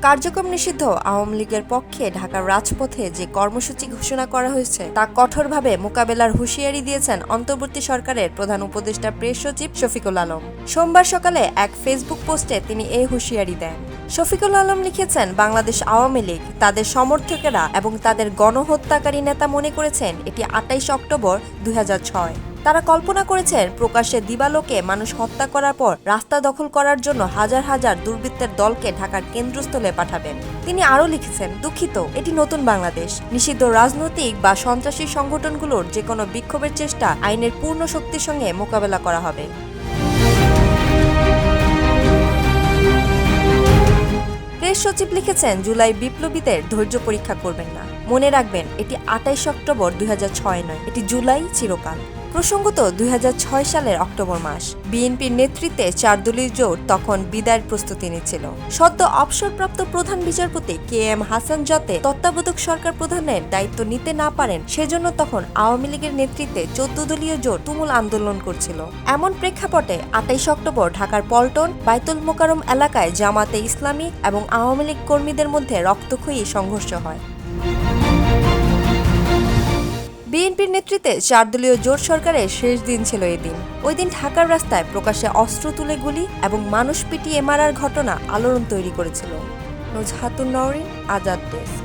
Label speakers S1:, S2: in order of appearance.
S1: কার্যক্রম নিষিদ্ধ আওয়ামী লীগের পক্ষে ঢাকার রাজপথে যে কর্মসূচি ঘোষণা করা হয়েছে তা কঠোরভাবে মোকাবেলার হুঁশিয়ারি দিয়েছেন অন্তর্বর্তী সরকারের প্রধান উপদেষ্টা প্রেস সচিব শফিকুল আলম। সোমবার সকালে এক ফেসবুক পোস্টে তিনি এই হুঁশিয়ারি দেন। শফিকুল আলম লিখেছেন, বাংলাদেশ আওয়ামী লীগ, তাদের সমর্থকেরা এবং তাদের গণহত্যাকারী নেতা মনে করেছেন এটি ২৮ অক্টোবর ২০০৬। তারা কল্পনা করেছেন প্রকাশ্যে দিবালোকে মানুষ হত্যা করার পর রাস্তা দখল করার জন্য হাজার হাজার দুর্বৃত্তের দলকে ঢাকার কেন্দ্রস্থলে পাঠাবেন। তিনি আরও লিখেছেন, দুঃখিত, এটি নতুন বাংলাদেশ। নিষিদ্ধ রাজনৈতিক বা সন্ত্রাসী সংগঠনগুলোর যে কোনো বিক্ষোভের চেষ্টা আইনের পূর্ণ শক্তির সঙ্গে মোকাবেলা করা হবে। প্রেস সচিব লিখেছেন, জুলাই বিপ্লবীদের ধৈর্য পরীক্ষা করবেন না। মনে রাখবেন, এটি ২৮ অক্টোবর ২০০৬ নয়, এটি জুলাই চিরকাল। প্রসঙ্গত ২০০৬ সালের অক্টোবর মাস বিএনপির নেতৃত্বে ৪ দলীয় জোট তখন বিদায়ের প্রস্তুতি নিচ্ছিল। সদ্য অবসরপ্রাপ্ত প্রধান বিচারপতি KM হাসান যাতে তত্ত্বাবধায়ক সরকার প্রধানের দায়িত্ব নিতে না পারেন, সেজন্য তখন আওয়ামী লীগের নেতৃত্বে ১৪ দলীয় জোট তুমুল আন্দোলন করছিল। এমন প্রেক্ষাপটে ২৮ অক্টোবর ঢাকার পল্টন, বাইতুল মোকাররম এলাকায় জামাতে ইসলামী এবং আওয়ামী লীগ কর্মীদের মধ্যে রক্তক্ষয়ী সংঘর্ষ হয়। বিএনপির নেতৃত্বে ৪ দলীয় জোট সরকারের শেষ দিন ছিল এদিন। ওই দিন ঢাকার রাস্তায় প্রকাশ্যে অস্ত্র তুলে গুলি এবং মানুষ পিটিয়ে মারার ঘটনা আলোড়ন তৈরি করেছিল। নুজহাতুন নওরিন, আজাদ ডেস্ক।